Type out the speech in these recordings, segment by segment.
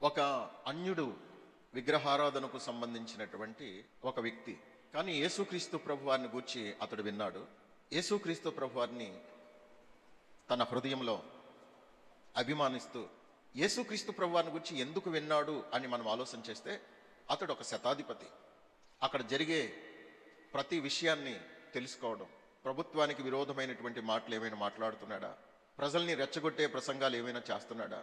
ఒక అన్యుడు విగ్రహారాధనకు సంబంధించినటువంటి ఒక వ్యక్తి. కానీ యేసుక్రీస్తు ప్రభువారిని గూర్చి అతడు విన్నాడు. యేసుక్రీస్తు ప్రభువారిని తన హృదయంలో అభిమానిస్తూ యేసుక్రీస్తు ప్రభువారిని గురించి ఎందుకు విన్నాడు అని మనం ఆలోచన చేస్తే, అతడు ఒక శతాధిపతి. అక్కడ జరిగే ప్రతి విషయాన్ని తెలుసుకోవడం, ప్రభుత్వానికి విరోధమైనటువంటి మాటలు ఏమైనా మాట్లాడుతున్నాడా, ప్రజల్ని రెచ్చగొట్టే ప్రసంగాలు ఏమైనా చేస్తున్నాడా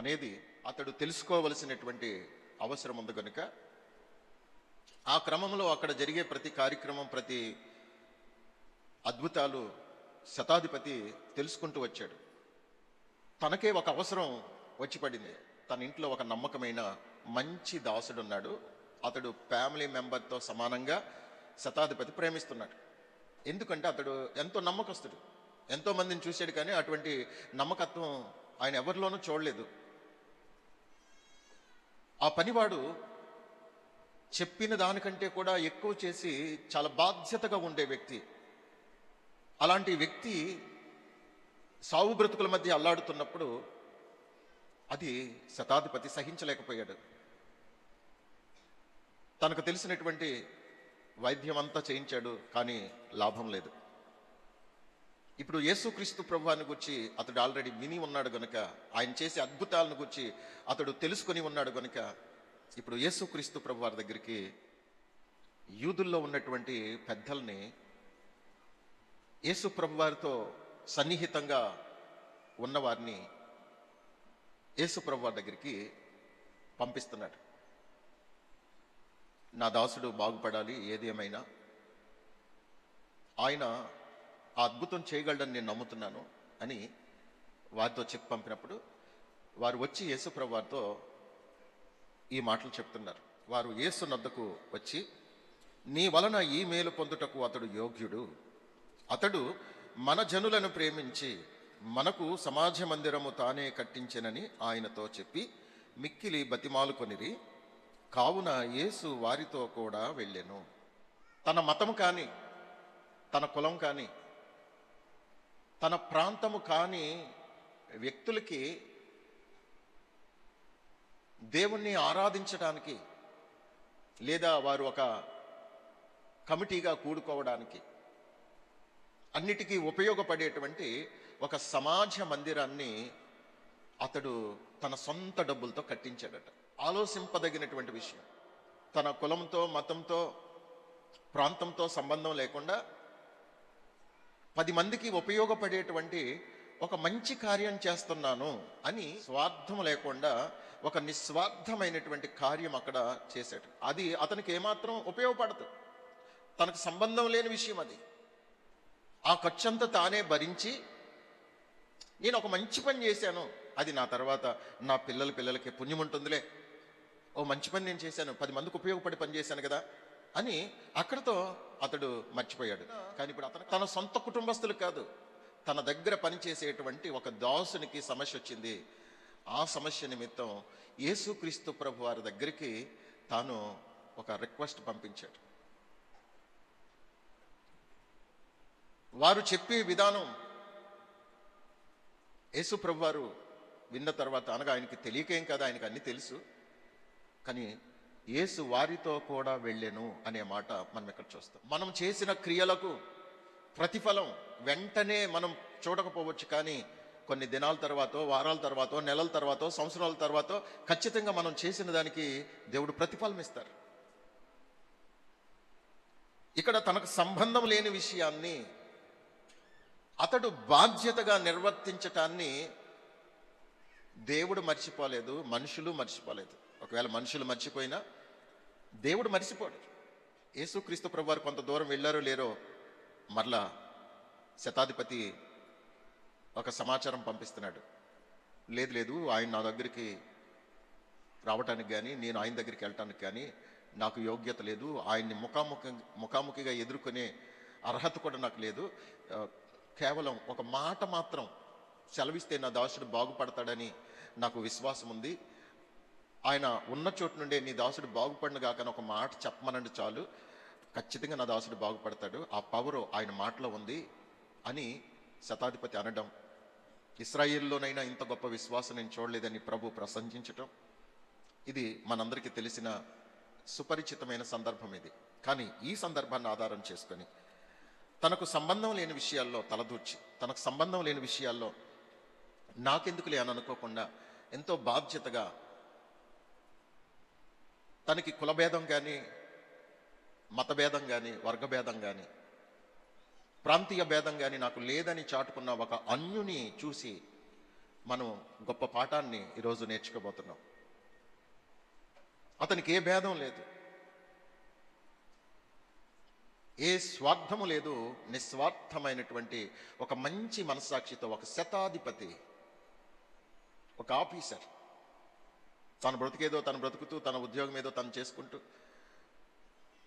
అనేది అతడు తెలుసుకోవలసినటువంటి అవసరం ఉంది కనుక, ఆ క్రమంలో అక్కడ జరిగే ప్రతి కార్యక్రమం, ప్రతి అద్భుతాలు శతాధిపతి తెలుసుకుంటూ వచ్చాడు. తనకే ఒక అవసరం వచ్చి పడింది. తన ఇంట్లో ఒక నమ్మకమైన మంచి దాసుడు ఉన్నాడు. అతడు ఫ్యామిలీ మెంబర్తో సమానంగా శతాధిపతి ప్రేమిస్తున్నాడు. ఎందుకంటే అతడు ఎంతో నమ్మకస్తుడు. ఎంతో మందిని చూశాడు, కానీ అటువంటి నమ్మకత్వం ఆయన ఎవరిలోనూ చూడలేదు. ఆ పనివాడు చెప్పిన దానికంటే కూడా ఎక్కువ చేసి చాలా బాధ్యతగా ఉండే వ్యక్తి. అలాంటి వ్యక్తి సావు బ్రతుకుల మధ్య అల్లాడుతున్నప్పుడు అది శతాధిపతి సహించలేకపోయాడు. తనకు తెలిసినటువంటి వైద్యం అంతా చేయించాడు, కానీ లాభం లేదు. ఇప్పుడు యేసుక్రీస్తు ప్రభువాన్ని గురించి అతడు ఆల్రెడీ విని ఉన్నాడు గనుక, ఆయన చేసే అద్భుతాలను గురించి అతడు తెలుసుకొని ఉన్నాడు గనుక, ఇప్పుడు యేసుక్రీస్తు ప్రభువారి దగ్గరికి యూదుల్లో ఉన్నటువంటి పెద్దల్ని యేసు ప్రభువారితో సన్నిహితంగా ఉన్నవారిని యేసు ప్రభువారి దగ్గరికి పంపిస్తున్నాడు. నా దాసుడు బాగుపడాలి, ఏదేమైనా ఆయన ఆ అద్భుతం చేయగలడని నేను నమ్ముతున్నాను అని వారితో చెప్పి పంపినప్పుడు, వారు వచ్చి యేసు ప్రభువారితో ఈ మాటలు చెప్తున్నారు. వారు యేసు నద్దకు వచ్చి, నీ వలన ఈ మేలు పొందుటకు అతడు యోగ్యుడు. అతడు మన జనులను ప్రేమించి మనకు సమాజ మందిరము తానే కట్టించెనని ఆయనతో చెప్పి మిక్కిలి బతిమాలుకొనిరి. కావున యేసు వారితో కూడా వెళ్ళెను. తన మతము కానీ, తన కులం కానీ, తన ప్రాంతము కాని వ్యక్తులకి దేవుణ్ణి ఆరాధించడానికి, లేదా వారు ఒక కమిటీగా కూడుకోవడానికి, అన్నిటికీ ఉపయోగపడేటువంటి ఒక సమాజ మందిరాన్ని అతడు తన సొంత డబ్బులతో కట్టించాడట. ఆలోచింపదగినటువంటి విషయం. తన కులంతో, మతంతో, ప్రాంతంతో సంబంధం లేకుండా 10 మందికి ఉపయోగపడేటువంటి ఒక మంచి కార్యం చేస్తున్నాను అని స్వార్థం లేకుండా ఒక నిస్వార్థమైనటువంటి కార్యం అక్కడ చేశాడు. అది అతనికి ఏమాత్రం ఉపయోగపడదు, తనకు సంబంధం లేని విషయం అది. ఆ ఖర్చంతా తానే భరించి, నేను ఒక మంచి పని చేశాను, అది నా తర్వాత నా పిల్లలకి పుణ్యం ఉంటుందిలే, ఓ మంచి పని నేను చేశాను, 10 మందికి ఉపయోగపడి పని చేశాను కదా అని అక్కడితో అతడు మర్చిపోయాడు. కానీ ఇప్పుడు అతను తన సొంత కుటుంబస్తులు కాదు, తన దగ్గర పనిచేసేటువంటి ఒక దాసునికి సమస్య వచ్చింది. ఆ సమస్య నిమిత్తం యేసుక్రీస్తు ప్రభు వారి దగ్గరికి తాను ఒక రిక్వెస్ట్ పంపించాడు. వారు చెప్పే విధానం యేసు ప్రభు వారు విన్న తర్వాత, అనగా ఆయనకి తెలియకేం కదా, ఆయనకి అన్ని తెలుసు, కానీ యేసు వారితో కూడా వెళ్ళెను అనే మాట మనం ఇక్కడ చూస్తాం. మనం చేసిన క్రియలకు ప్రతిఫలం వెంటనే మనం చూడకపోవచ్చు, కానీ కొన్ని దినాల తర్వాతో, వారాల తర్వాతో, నెలల తర్వాతో, సంవత్సరాల తర్వాతో ఖచ్చితంగా మనం చేసిన దానికి దేవుడు ప్రతిఫలం ఇస్తారు. ఇక్కడ తనకు సంబంధం లేని విషయాన్ని అతడు బాధ్యతగా నిర్వర్తించటాన్ని దేవుడు మర్చిపోలేదు, మనుషులు మర్చిపోలేదు. ఒకవేళ మనుషులు మర్చిపోయినా దేవుడు మర్చిపోడు. యేసుక్రీస్తు ప్రభువారు కొంత దూరం వెళ్ళారో లేరో, మరలా శతాధిపతి ఒక సమాచారం పంపిస్తున్నాడు. లేదు, ఆయన నా దగ్గరికి రావటానికి కానీ, నేను ఆయన దగ్గరికి వెళ్ళటానికి కానీ నాకు యోగ్యత లేదు, ఆయన్ని ముఖాముఖిగా ఎదుర్కొనే అర్హత కూడా నాకు లేదు. కేవలం ఒక మాట మాత్రం సెలవిస్తే నా దాసుడు బాగుపడతాడని నాకు విశ్వాసం ఉంది. ఆయన ఉన్న చోటు నుండే నీ దాసుడు బాగుపడిన కాక ఒక మాట చెప్పమనండి చాలు, ఖచ్చితంగా నా దాసుడు బాగుపడతాడు, ఆ పవరు ఆయన మాటలో ఉంది అని శతాధిపతి అనడం, ఇశ్రాయేలులోనైనా ఇంత గొప్ప విశ్వాసం నేను చూడలేదని ప్రభు ప్రశంసించటం, ఇది మనందరికీ తెలిసిన సుపరిచితమైన సందర్భం ఇది. కానీ ఈ సందర్భాన్ని ఆధారం చేసుకొని తనకు సంబంధం లేని విషయాల్లో తలదూర్చి, తనకు సంబంధం లేని విషయాల్లో నాకెందుకులే అని అనుకోకుండా ఎంతో బాధ్యతగా తనకి కులభేదం కానీ, మతభేదం కానీ, వర్గభేదం కానీ, ప్రాంతీయ భేదం కానీ నాకు లేదని చాటుకున్న ఒక అన్యుని చూసి మనం గొప్ప పాఠాన్ని ఈరోజు నేర్చుకోబోతున్నాం. అతనికి ఏ భేదం లేదు, ఏ స్వార్థము లేదు, నిస్వార్థమైనటువంటి ఒక మంచి మనస్సాక్షితో ఒక శతాధిపతి, ఒక ఆఫీసర్, తన బ్రతికేదో తను బ్రతుకుతూ, తన ఉద్యోగం ఏదో తను చేసుకుంటూ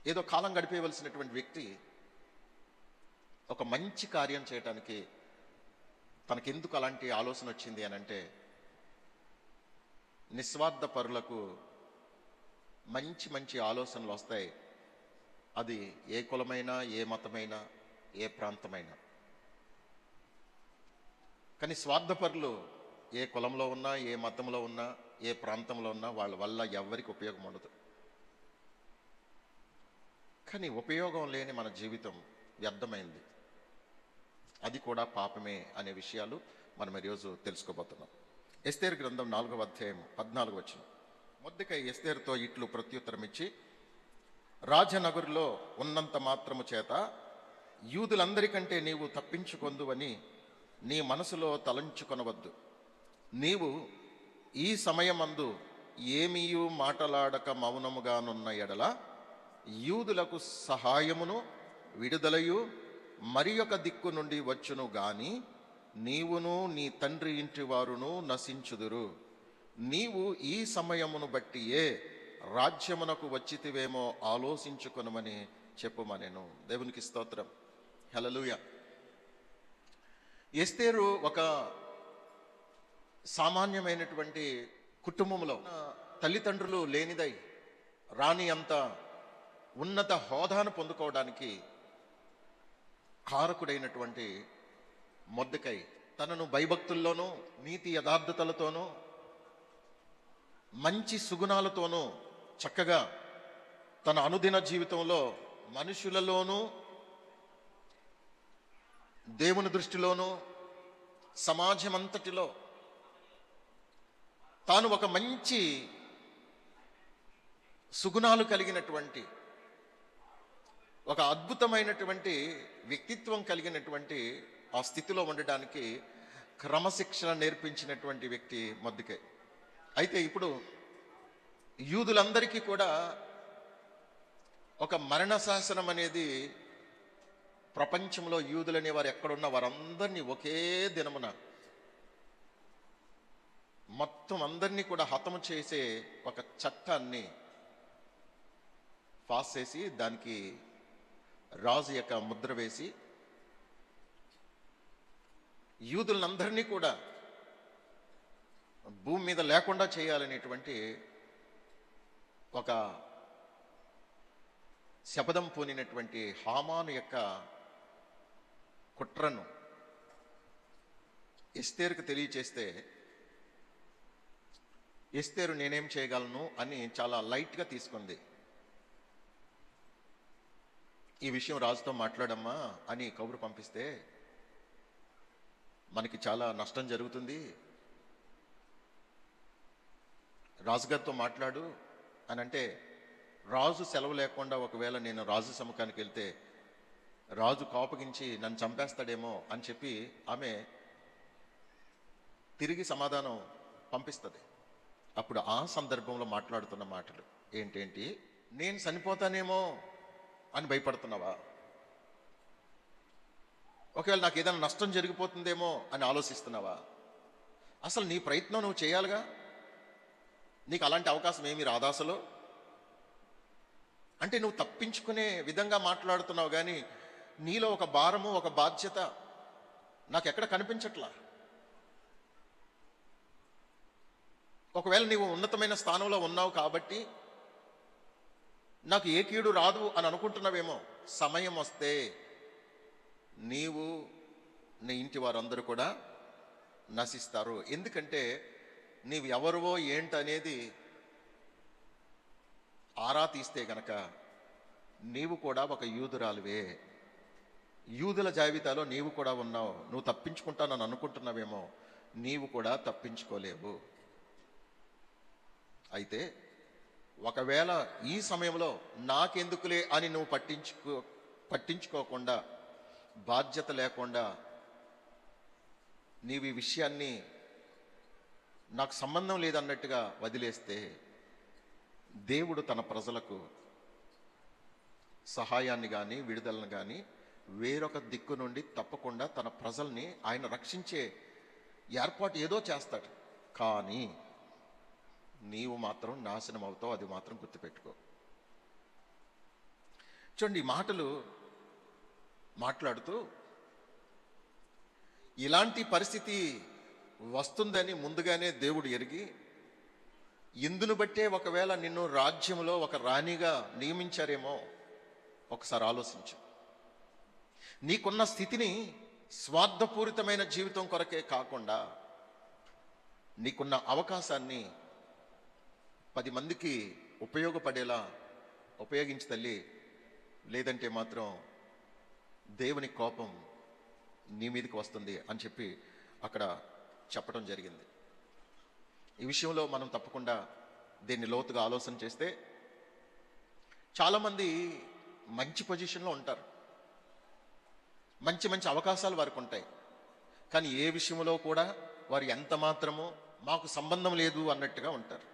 ఏదో కాలం గడిపేయవలసినటువంటి వ్యక్తి ఒక మంచి కార్యం చేయటానికి తనకెందుకు అలాంటి ఆలోచన వచ్చింది అని అంటే, నిస్వార్థ పరులకు మంచి మంచి ఆలోచనలు వస్తాయి. అది ఏ కులమైనా, ఏ మతమైనా, ఏ ప్రాంతమైనా. కానీ స్వార్థపరులు ఏ కులంలో ఉన్నా, ఏ మతంలో ఉన్నా, ఏ ప్రాంతంలో ఉన్నా వాళ్ళ వల్ల ఎవరికి ఉపయోగం ఉండదు. కానీ ఉపయోగం లేని మన జీవితం వ్యర్థమైంది, అది కూడా పాపమే అనే విషయాలు మనం ఈరోజు తెలుసుకోబోతున్నాం. ఎస్తేరు గ్రంథం 4వ అధ్యాయం 14వ వచనం. మొర్దెకై ఎస్తేరుతో ఇట్లు ప్రత్యుత్తరం ఇచ్చి, రాజనగరులో ఉన్నంత మాత్రము చేత యూదులందరికంటే నీవు తప్పించుకొందువని నీ మనసులో తలంచుకొనవద్దు. నీవు ఈ సమయమందు ఏమీయూ మాటలాడక మౌనముగానున్న ఎడల యూదులకు సహాయమును విడుదలయు మరి ఒక దిక్కు నుండి వచ్చును గాని నీవును నీ తండ్రి ఇంటి వారును నశించుదురు. నీవు ఈ సమయమును బట్టియే రాజ్యమునకు వచ్చితివేమో ఆలోచించుకొనమని చెప్పుమనెను. దేవునికి స్తోత్రం, హల్లెలూయా. ఎస్తేరు ఒక సామాన్యమైనటువంటి కుటుంబంలో తల్లిదండ్రులు లేనిదై రాణి అంత ఉన్నత హోదాను పొందుకోవడానికి కారకుడైనటువంటి మొర్దెకై తనను భయభక్తుల్లోనూ, నీతి యథార్థతలతోనూ, మంచి సుగుణాలతోనూ చక్కగా తన అనుదిన జీవితంలో మనుషులలోనూ, దేవుని దృష్టిలోనూ, సమాజమంతటిలో తాను ఒక మంచి సుగుణాలు కలిగినటువంటి, ఒక అద్భుతమైనటువంటి వ్యక్తిత్వం కలిగినటువంటి ఆ స్థితిలో ఉండడానికి క్రమశిక్షణ నేర్పించినటువంటి వ్యక్తి మొర్దెకై. అయితే ఇప్పుడు యూదులందరికీ కూడా ఒక మరణ శాసనం అనేది, ప్రపంచంలో యూదులనే వారు ఎక్కడున్న వారందరినీ ఒకే దినమున మొత్తం అందరినీ కూడా హతము చేసే ఒక చట్టాన్ని పాస్ చేసి దానికి రాజు యొక్క ముద్ర వేసి యూదులందరినీ కూడా భూమి మీద లేకుండా చేయాలనేటువంటి ఒక శపథం పూనినటువంటి హామాను యొక్క కుట్రను ఎస్తేరుకు తెలియచేస్తే, ఎస్తేరు నేనేం చేయగలను అని చాలా లైట్గా తీసుకుంది. ఈ విషయం రాజుతో మాట్లాడమ్మా అని కబురు పంపిస్తే మనకి చాలా నష్టం జరుగుతుంది, రాజుగారితో మాట్లాడు అని అంటే, రాజు సెలవు లేకుండా ఒకవేళ నేను రాజు సముఖానికి వెళ్తే రాజు కోపగించి నన్ను చంపేస్తాడేమో అని చెప్పి ఆమె తిరిగి సమాధానం పంపిస్తుంది. అప్పుడు ఆ సందర్భంలో మాట్లాడుతున్న మాటలు ఏంటేంటి, నేను చనిపోతానేమో అని భయపడుతున్నావా? ఒకవేళ నాకు ఏదైనా నష్టం జరిగిపోతుందేమో అని ఆలోచిస్తున్నావా? అసలు నీ ప్రయత్నం నువ్వు చేయాలిగా, నీకు అలాంటి అవకాశం ఏమీ రాదా అసలు? అంటే నువ్వు తప్పించుకునే విధంగా మాట్లాడుతున్నావు, కానీ నీలో ఒక భారము, ఒక బాధ్యత నాకు ఎక్కడ కనిపించట్లా. ఒకవేళ నీవు ఉన్నతమైన స్థానంలో ఉన్నావు కాబట్టి నాకు ఏ కీడు రాదు అని అనుకుంటున్నావేమో. సమయం వస్తే నీవు నీ ఇంటి వారందరూ కూడా నశిస్తారు. ఎందుకంటే నీవు ఎవరివో ఏంటనేది ఆరా తీస్తే గనక నీవు కూడా ఒక యూదురాలువే. యూదుల జాబితాలో నీవు కూడా ఉన్నావు. నువ్వు తప్పించుకుంటానని అనుకుంటున్నావేమో, నీవు కూడా తప్పించుకోలేవు. అయితే ఒకవేళ ఈ సమయంలో నాకెందుకులే అని నువ్వు పట్టించుకోకుండా, బాధ్యత లేకుండా నీవు ఈ విషయాన్ని నాకు సంబంధం లేదన్నట్టుగా వదిలేస్తే, దేవుడు తన ప్రజలకు సహాయాన్ని కానీ విడుదలను కానీ వేరొక దిక్కు నుండి తప్పకుండా తన ప్రజల్ని ఆయన రక్షించే ఏర్పాటు ఏదో చేస్తాడు. కానీ నీవు మాత్రం నాశనం అవుతావు, అది మాత్రం గుర్తుపెట్టుకో. చూడండి, ఈ మాటలు మాట్లాడుతూ ఇలాంటి పరిస్థితి వస్తుందని ముందుగానే దేవుడు ఎరిగి, ఇందును బట్టే ఒకవేళ నిన్ను రాజ్యంలో ఒక రాణిగా నియమించారేమో ఒకసారి ఆలోచించు. నీకున్న స్థితిని స్వార్థపూరితమైన జీవితం కొరకే కాకుండా నీకున్న అవకాశాన్ని 10 మందికి ఉపయోగపడేలా ఉపయోగించి తల్లి. లేదంటే మాత్రం దేవుని కోపం నీ మీదకి వస్తుంది అని చెప్పి అక్కడ చెప్పడం జరిగింది. ఈ విషయంలో మనం తప్పకుండా దీన్ని లోతుగా ఆలోచన చేస్తే, చాలామంది మంచి పొజిషన్లో ఉంటారు, మంచి మంచి అవకాశాలు వారికి ఉంటాయి. కానీ ఏ విషయంలో కూడా వారు ఎంత మాత్రమో మాకు సంబంధం లేదు అన్నట్టుగా ఉంటారు.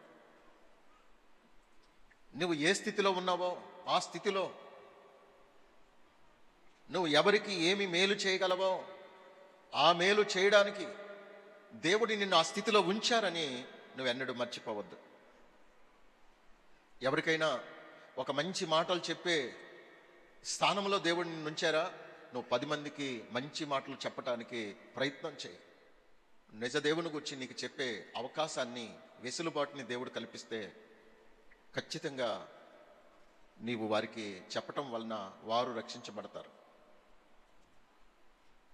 నువ్వు ఏ స్థితిలో ఉన్నావో ఆ స్థితిలో నువ్వు ఎవరికి ఏమి మేలు చేయగలవో ఆ మేలు చేయడానికి దేవుడి నిన్ను ఆ స్థితిలో ఉంచారని నువ్వెన్నడూ మర్చిపోవద్దు. ఎవరికైనా ఒక మంచి మాటలు చెప్పే స్థానంలో దేవుడు నిన్ను ఉంచారా, నువ్వు 10 మందికి మంచి మాటలు చెప్పటానికి ప్రయత్నం చేయి. నిజ దేవుని గురించి నీకు చెప్పే అవకాశాన్ని, వెసులుబాటుని దేవుడు కల్పిస్తే ఖచ్చితంగా నీవు వారికి చెప్పటం వలన వారు రక్షించబడతారు.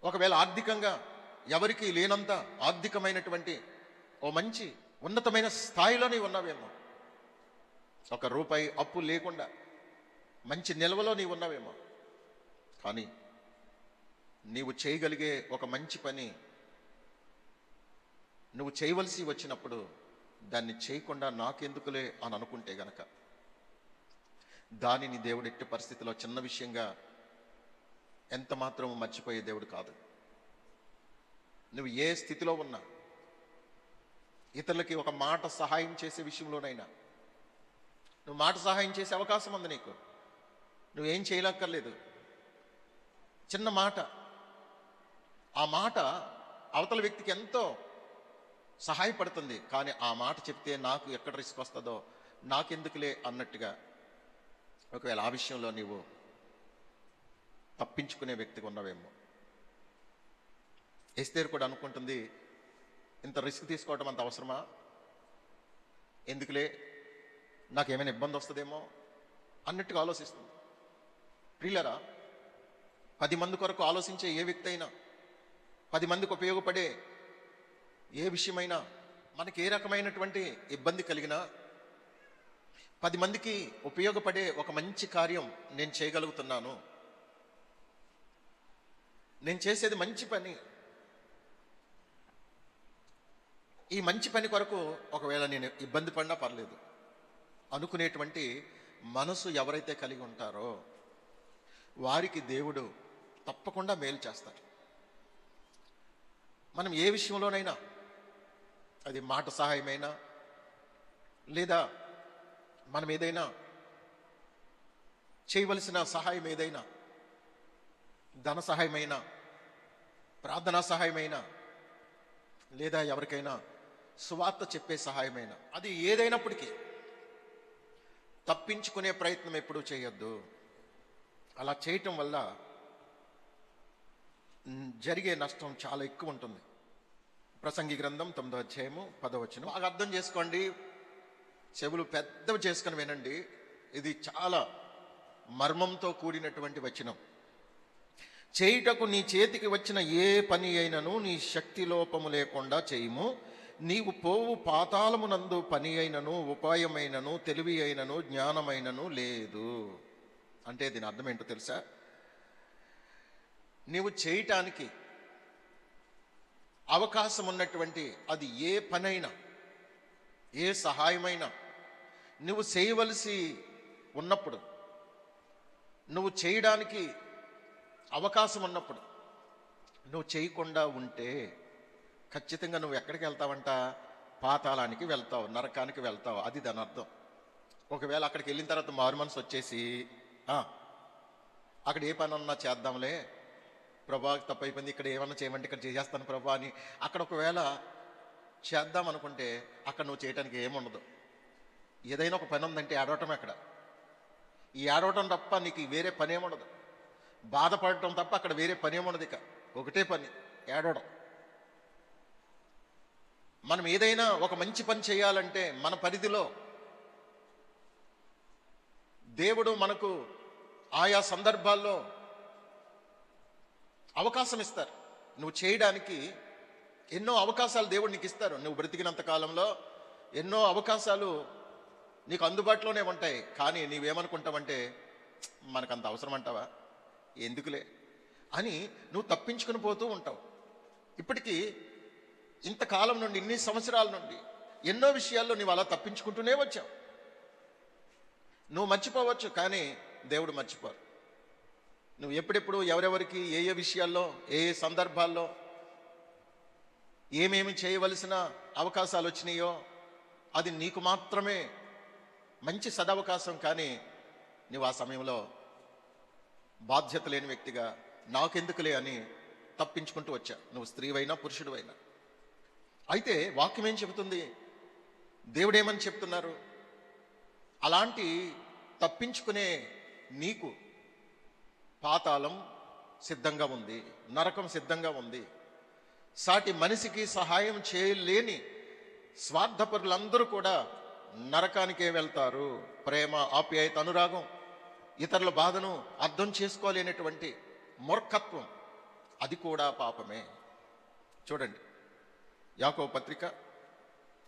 ఒకవేళ ఆర్థికంగా ఎవరికి లేనంత ఆర్థికమైనటువంటి ఓ మంచి ఉన్నతమైన స్థాయిలో నీవు ఉన్నావేమో, 1 రూపాయి అప్పు లేకుండా మంచి నిల్వలో నీవు ఉన్నావేమో, కానీ నీవు చేయగలిగే ఒక మంచి పని నువ్వు చేయవలసి వచ్చినప్పుడు దాన్ని చేయకుండా నాకెందుకులే అని అనుకుంటే గనక దానిని దేవుడు ఎట్టి పరిస్థితిలో చిన్న విషయంగా ఎంత మాత్రం మర్చిపోయే దేవుడు కాదు. నువ్వు ఏ స్థితిలో ఉన్నా, ఇతరులకి ఒక మాట సహాయం చేసే విషయంలోనైనా, నువ్వు మాట సహాయం చేసే అవకాశం ఉంది నీకు. నువ్వేం చేయలేక్కర్లేదు. చిన్న మాట, ఆ మాట అవతల వ్యక్తికి ఎంతో సహాయపడుతుంది. కానీ ఆ మాట చెప్తే నాకు ఎక్కడ రిస్క్ వస్తుందో నాకెందుకులే అన్నట్టుగా ఒకవేళ ఆ విషయంలో నీవు తప్పించుకునే వ్యక్తిగా ఉన్నవేమో. ఎస్తేరు కూడా అనుకుంటుంది, ఇంత రిస్క్ తీసుకోవడం అంత అవసరమా, ఎందుకులే, నాకేమైనా ఇబ్బంది వస్తుందేమో అన్నట్టుగా ఆలోచిస్తుంది. ప్రియులరా, 10 మంది కొరకు ఆలోచించే ఏ వ్యక్తి అయినా, 10 మందికి ఉపయోగపడే ఏ విషయమైనా, మనకి ఏ రకమైనటువంటి ఇబ్బంది కలిగినా 10 మందికి ఉపయోగపడే ఒక మంచి కార్యం నేను చేయగలుగుతున్నాను, నేను చేసేది మంచి పని, ఈ మంచి పని కొరకు ఒకవేళ నేను ఇబ్బంది పడినా పర్లేదు అనుకునేటువంటి మనసు ఎవరైతే కలిగి ఉంటారో వారికి దేవుడు తప్పకుండా మేలు చేస్తారు. మనం ఏ విషయంలోనైనా, అది మాట సహాయమైనా, లేదా మనం ఏదైనా చేయవలసిన సహాయం ఏదైనా, ధన సహాయమైనా, ప్రార్థనా సహాయమైనా, లేదా ఎవరికైనా సువార్త చెప్పే సహాయమైనా, అది ఏదైనప్పటికీ తప్పించుకునే ప్రయత్నం ఎప్పుడూ చేయొద్దు. అలా చేయటం వల్ల జరిగే నష్టం చాలా ఎక్కువ ఉంటుంది. ప్రసంగి గ్రంథం 9వ అధ్యాయము 10వ వచనం బాగా అర్థం చేసుకోండి, చెవులు పెద్దవి చేసుకొని వినండి. ఇది చాలా మర్మంతో కూడినటువంటి వచనం. చేయుటకు నీ చేతికి వచ్చిన ఏ పని అయినను నీ శక్తి లోపము లేకుండా చేయుము. నీవు పోవు పాతాళమునందు పని అయినను ఉపాయమైనను తెలివి అయినను జ్ఞానమైనను లేదు. అంటే దీని అర్థం ఏంటో తెలుసా? నీవు చేయటానికి అవకాశం ఉన్నటువంటి అది ఏ పనైనా, ఏ సహాయమైనా నువ్వు చేయవలసి ఉన్నప్పుడు, నువ్వు చేయడానికి అవకాశం ఉన్నప్పుడు నువ్వు చేయకుండా ఉంటే ఖచ్చితంగా నువ్వు ఎక్కడికి వెళ్తావంట? పాతాళానికి వెళ్తావు, నరకానికి వెళ్తావు. అది దాని అర్థం. ఒకవేళ అక్కడికి వెళ్ళిన తర్వాత మారు మనసు వచ్చేసి అక్కడ ఏ పని అన్నా చేద్దాంలే ప్రభా, తప్పైపోయింది, ఇక్కడ ఏమన్నా చేయమంటే ఇక్కడ చేసేస్తాను ప్రభా అని అక్కడ ఒకవేళ చేద్దాం అనుకుంటే అక్కడ నువ్వు చేయడానికి ఏముండదు. ఏదైనా ఒక పని ఉందంటే ఏడవటం. అక్కడ ఈ ఏడవటం తప్ప నీకు వేరే పని ఏముండదు. బాధపడటం తప్ప అక్కడ వేరే పని ఏముండదు. ఇక ఒకటే పని, ఏడవడం. మనం ఏదైనా ఒక మంచి పని చేయాలంటే మన పరిధిలో దేవుడు మనకు ఆయా సందర్భాల్లో అవకాశం ఇస్తారు. నువ్వు చేయడానికి ఎన్నో అవకాశాలు దేవుడు నీకు ఇస్తారు. నువ్వు బ్రతికినంత కాలంలో ఎన్నో అవకాశాలు నీకు అందుబాటులోనే ఉంటాయి. కానీ నీవేమనుకుంటావంటే మనకంత అవసరం అంటావా, ఎందుకులే అని నువ్వు తప్పించుకుని పోతూ ఉంటావు. ఇప్పటికీ ఇంతకాలం నుండి, ఇన్ని సంవత్సరాల నుండి ఎన్నో విషయాల్లో నువ్వు అలా తప్పించుకుంటూనే వచ్చావు. నువ్వు మర్చిపోవచ్చు, కానీ దేవుడు మర్చిపోరు. నువ్వు ఎప్పుడెప్పుడు ఎవరెవరికి ఏ ఏ విషయాల్లో, ఏ ఏ సందర్భాల్లో ఏమేమి చేయవలసిన అవకాశాలు వచ్చినాయో అది నీకు మాత్రమే మంచి సదవకాశం. కానీ నువ్వు ఆ సమయంలో బాధ్యత లేని వ్యక్తిగా నాకెందుకులే అని తప్పించుకుంటూ వచ్చా. నువ్వు స్త్రీవైనా పురుషుడు అయినా. అయితే వాక్యం ఏం చెబుతుంది? దేవుడేమని చెప్తున్నారు? అలాంటి తప్పించుకునే నీకు పాతాళం సిద్ధంగా ఉంది, నరకం సిద్ధంగా ఉంది. సాటి మనిషికి సహాయం చేయలేని స్వార్థపరులందరూ కూడా నరకానికే వెళ్తారు. ప్రేమ, ఆప్యాయత, అనురాగం, ఇతరుల బాధను అర్థం చేసుకోలేనటువంటి మూర్ఖత్వం, అది కూడా పాపమే. చూడండి, యాకోబు పత్రిక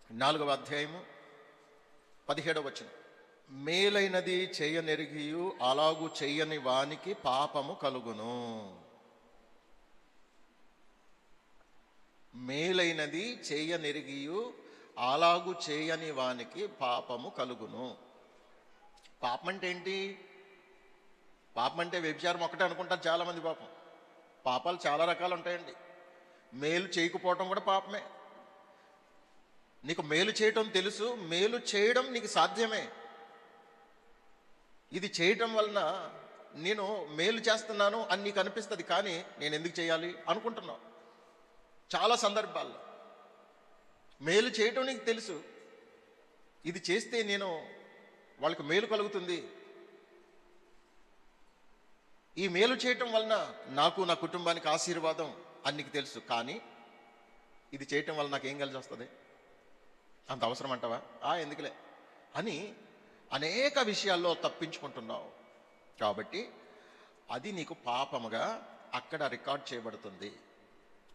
4వ అధ్యాయము 17వ వచనం. మేలైనది చేయనెరిగియు అలాగు చెయ్యని వానికి పాపము కలుగును. మేలైనది చేయనెరిగియు అలాగు చేయని వానికి పాపము కలుగును. పాపం అంటే ఏంటి? పాపం అంటే వ్యభిచారం ఒకటే అనుకుంటారు చాలామంది. పాపాలు చాలా రకాలు ఉంటాయండి. మేలు చేయకపోవటం కూడా పాపమే. నీకు మేలు చేయటం తెలుసు, మేలు చేయడం నీకు సాధ్యమే. ఇది చేయటం వలన నేను మేలు చేస్తున్నాను అని నీకు అనిపిస్తుంది, కానీ నేను ఎందుకు చేయాలి అనుకుంటున్నావు. చాలా సందర్భాల్లో మేలు చేయటం నీకు తెలుసు, ఇది చేస్తే నేను వాళ్ళకి మేలు కలుగుతుంది, ఈ మేలు చేయటం వలన నాకు, నా కుటుంబానికి ఆశీర్వాదం అని నీకు తెలుసు. కానీ ఇది చేయటం వల్ల నాకేం కలిసి వస్తుంది? అంత అవసరం అంటావా? ఎందుకులే అని అనేక విషయాల్లో తప్పించుకుంటున్నావు. కాబట్టి అది నీకు పాపముగా అక్కడ రికార్డ్ చేయబడుతుంది.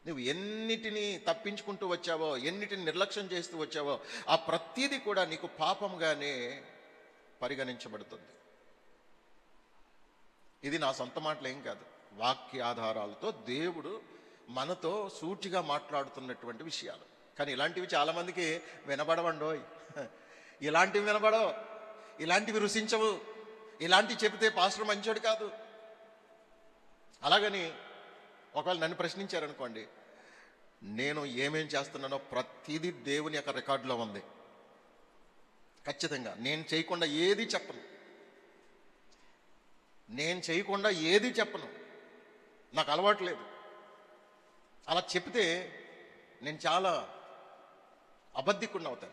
నువ్వు ఎన్నిటిని తప్పించుకుంటూ వచ్చావో, ఎన్నిటిని నిర్లక్ష్యం చేస్తూ వచ్చావో, ఆ ప్రతిదీ కూడా నీకు పాపముగానే పరిగణించబడుతుంది. ఇది నా సొంత మాటలు ఏం కాదు, వాక్య ఆధారాలతో దేవుడు మనతో సూటిగా మాట్లాడుతున్నటువంటి విషయాలు. కానీ ఇలాంటివి చాలామందికి వినబడవండోయ్. ఇలాంటివి వినబడవు, ఇలాంటివి రుచించవు, ఇలాంటివి చెబితే పాస్టర్ మంచోడు కాదు. అలాగని ఒకవేళ నన్ను ప్రశ్నించారనుకోండి, నేను ఏమేం చేస్తున్నానో ప్రతిదీ దేవుని యొక్క రికార్డులో ఉంది. ఖచ్చితంగా నేను చేయకుండా ఏది చెప్పను, నేను చేయకుండా ఏది చెప్పను. నాకు అలవాటు లేదు. అలా చెప్తే నేను చాలా అబద్ధికుడిని అవుతాను.